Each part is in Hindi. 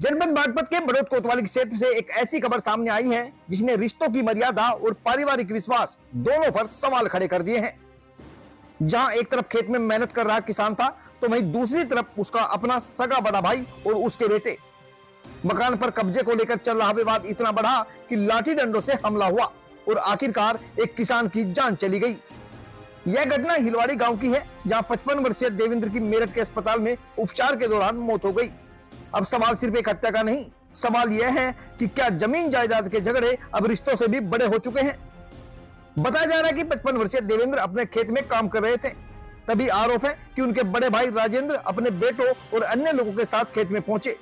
जनपद बागपत के बड़ौद कोतवाली क्षेत्र से एक ऐसी खबर सामने आई है जिसने रिश्तों की मर्यादा और पारिवारिक विश्वास दोनों पर सवाल खड़े कर दिए हैं। जहां एक तरफ खेत में मेहनत कर रहा किसान था, तो वहीं दूसरी तरफ उसका अपना सगा बड़ा भाई और उसके बेटे। मकान पर कब्जे को लेकर चल रहा विवाद इतना बढ़ा कि लाठी डंडों से हमला हुआ और आखिरकार एक किसान की जान चली गई। यह घटना हिलवाड़ी गांव की है, जहां 55 वर्षीय देवेंद्र की मेरठ के अस्पताल में उपचार के दौरान मौत हो गई। अब सवाल सिर्फ एक हत्या का नहीं, सवाल यह है कि क्या जमीन जायदाद के झगड़े अब रिश्तों से भी बड़े हो चुके हैं। बताया जा रहा है कि 55 वर्षीय देवेंद्र अपने खेत में काम कर रहे थे। तभी आरोप है कि उनके बड़े भाई राजेंद्र अपने बेटों और अन्य लोगों के साथ खेत में पहुंचे।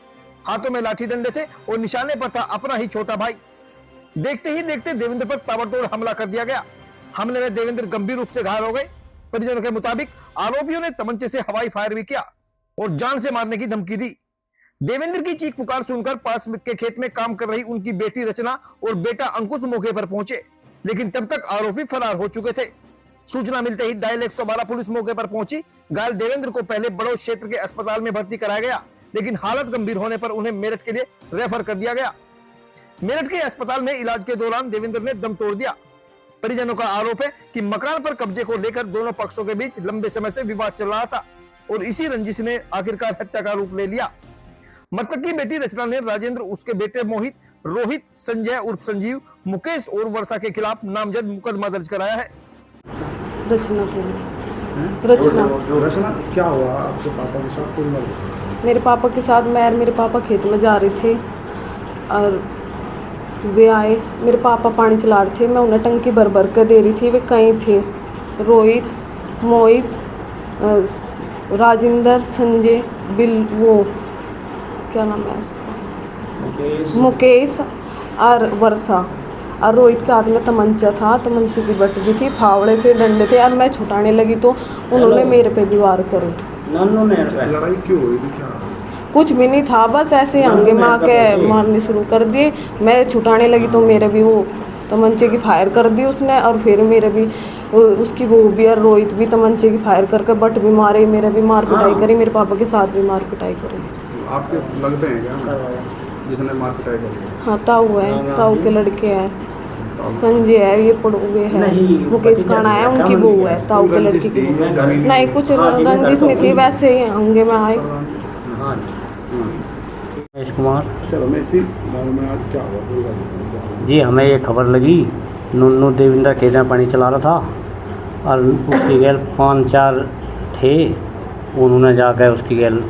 हाथों में लाठी डंडे थे और निशाने पर था अपना ही छोटा भाई। देखते ही देखते देवेंद्र पर ताबड़तोड़ हमला कर दिया गया। हमले में देवेंद्र गंभीर रूप से घायल हो गए। परिजनों के मुताबिक आरोपियों ने तमंचे से हवाई फायर भी किया और जान से मारने की धमकी दी। देवेंद्र की चीख पुकार सुनकर पास के खेत में काम कर रही उनकी बेटी रचना और बेटा अंकुश मौके पर पहुंचे, लेकिन तब तक आरोपी फरार हो चुके थे। सूचना मिलते ही डायल 112 पुलिस मौके पर पहुंची। घायल देवेंद्र को पहले बड़ौद क्षेत्र के अस्पताल में भर्ती कराया गया, लेकिन हालत गंभीर होने पर उन्हें मेरठ के लिए रेफर कर दिया गया। मेरठ के अस्पताल में इलाज के दौरान देवेंद्र ने दम तोड़ दिया। परिजनों का आरोप है कि मकान पर कब्जे को लेकर दोनों पक्षों के बीच लंबे समय से विवाद चल रहा था और इसी रंजिश ने आखिरकार हत्या का रूप ले लिया। मृतक की बेटी रचना ने राजेंद्र, उसके बेटे मोहित, रोहित, संजय उर्फ संजीव, मुकेश और वर्षा के खिलाफ नामजद मुकदमा दर्ज कराया है। रचना क्या हुआ आपके पापा के साथ? मेरे पापा के साथ मैं और मेरे पापा खेत में जा रहे थे और वे आए। मेरे पापा पानी चला रहे थे, मैं उन्हें टंकी भर भर कर दे रही थी। वे कहीं थे, रोहित, मोहित, राजेंद्र, संजय, बिल, वो क्या नाम है उसका, मुकेश और वर्षा। और रोहित के हाथ में तमंचा था, तमंचे की बट भी थी, फावड़े थे, डंडे थे। और मैं छुटाने लगी तो उन्होंने मेरे पे भी वार करे। लड़ाई क्यों हुई थी? क्या कुछ भी नहीं था, बस ऐसे हंगे माँ के मारने शुरू कर दिए। मैं छुटाने लगी तो मेरे भी वो तमंचे की फायर कर दी उसने, और फिर मेरे भी उसकी वो भी और रोहित भी तमंचे की फायर करके बट भी मारे, मेरे भी मार पिटाई करी, मेरे पापा के साथ भी मार पिटाई करी। आपके लगते हैं क्या जिसने मार पिटाई करी? हाँ, ताऊ है, ताऊ के लड़के हैं, संजय है, ये पड़ोगे है, मुकेश खाना है, उनकी बहू है, ताऊ के लड़की की। नहीं, कुछ रंजिश नहीं थी, वैसे ही हंगे में आए। रमेश कुमार। रमेश जी, गाँव में आज क्या हुआ? जी, हमें ये खबर लगी, नन्नू देवेंद्र खेत में पानी चला रहा था और उसकी गैल 5-4 थे। उन्होंने जाकर उसकी गैल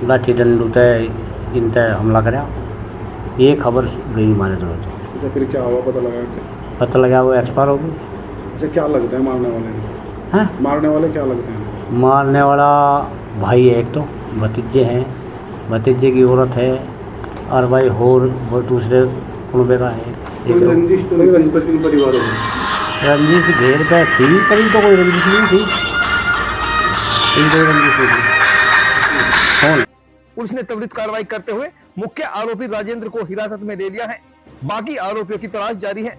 लाठी डंडू तय इन तय हमला कराया। ये खबर गई हमारे तरफ। अच्छा, फिर क्या हुआ? पता लगा वो एक्सपायर हो गई। अच्छा, क्या लगते हैं मारने वाले? हैं, मारने वाले क्या लगते हैं? मारने वाला भाई है एक, तो भतीजे हैं, भतीजे की औरत है, और भाई और वो दूसरे कुनबे का है। रंजिश तो नहीं? रंजिश परिवार में रंजिश घेर पे थी, कभी तो कोई रंजिश नहीं थी। रंजिश नहीं थी। पुलिस ने त्वरित कार्रवाई करते हुए मुख्य आरोपी राजेंद्र को हिरासत में ले लिया है। बाकी आरोपियों की तलाश जारी है।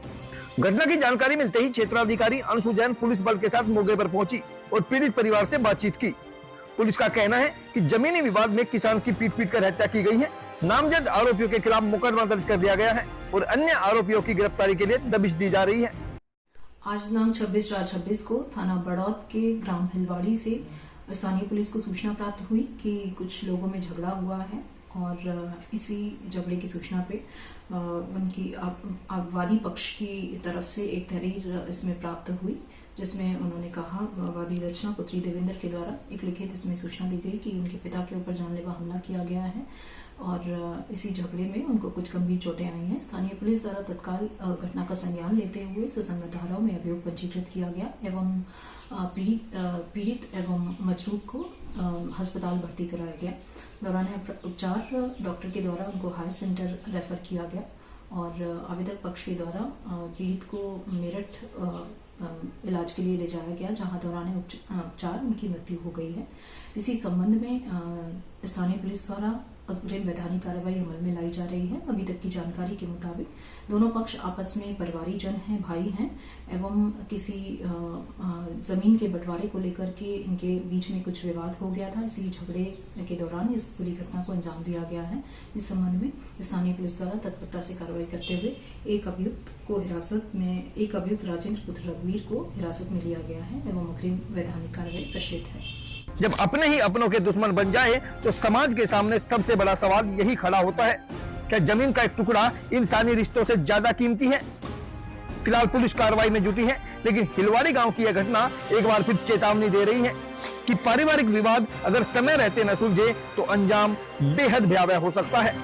घटना की जानकारी मिलते ही क्षेत्राधिकारी अंशु जैन पुलिस बल के साथ मौके पर पहुंची और पीड़ित परिवार से बातचीत की। पुलिस का कहना है कि जमीनी विवाद में किसान की पीट कर हत्या की गई है। नामजद आरोपियों के खिलाफ मुकदमा दर्ज कर दिया गया है और अन्य आरोपियों की गिरफ्तारी के लिए दबिश दी जा रही है। आज दिनांक 26/4/26 को थाना बड़ौद के ग्राम हिलवाड़ी से स्थानीय पुलिस को सूचना प्राप्त हुई कि कुछ लोगों में झगड़ा हुआ है, और इसी झगड़े की सूचना पे उनकी वादी पक्ष की तरफ से एक तहरीर इसमें प्राप्त हुई, जिसमें उन्होंने कहा, वादी रचना पुत्री देवेंद्र के द्वारा एक लिखित इसमें सूचना दी गई कि उनके पिता के ऊपर जानलेवा हमला किया गया है और इसी झगड़े में उनको कुछ गंभीर चोटें आई हैं। स्थानीय पुलिस द्वारा तत्काल घटना का संज्ञान लेते हुए सुसंगत धाराओं में अभियोग पंजीकृत किया गया एवं पीड़ित एवं मजरूह को अस्पताल भर्ती कराया गया। दौरान उपचार डॉक्टर के द्वारा उनको हायर सेंटर रेफर किया गया और आवेदक पक्ष के द्वारा पीड़ित को मेरठ इलाज के लिए ले जाया गया, जहां दौरान उपचार उनकी मृत्यु हो गई है। इसी संबंध में स्थानीय पुलिस द्वारा अग्रिम वैधानिक कार्रवाई अमल में लाई जा रही है। अभी तक की जानकारी के मुताबिक दोनों पक्ष आपस में परिवारीजन हैं, भाई हैं एवं किसी जमीन के बंटवारे को लेकर के इनके बीच में कुछ विवाद हो गया था। इसी झगड़े के दौरान इस पूरी घटना को अंजाम दिया गया है। इस संबंध में स्थानीय पुलिस द्वारा तत्परता से कार्रवाई करते हुए एक अभियुक्त राजेंद्र पुत्र रघुवीर को हिरासत में लिया गया है एवं अग्रिम वैधानिक कार्रवाई प्रचलित है। जब अपने ही अपनों के दुश्मन बन जाए तो समाज के सामने सबसे बड़ा सवाल यही खड़ा होता है, क्या जमीन का एक टुकड़ा इंसानी रिश्तों से ज्यादा कीमती है? फिलहाल पुलिस कार्रवाई में जुटी है, लेकिन हिलवाड़ी गांव की यह घटना एक बार फिर चेतावनी दे रही है कि पारिवारिक विवाद अगर समय रहते न सुलझे तो अंजाम बेहद भयावह हो सकता है।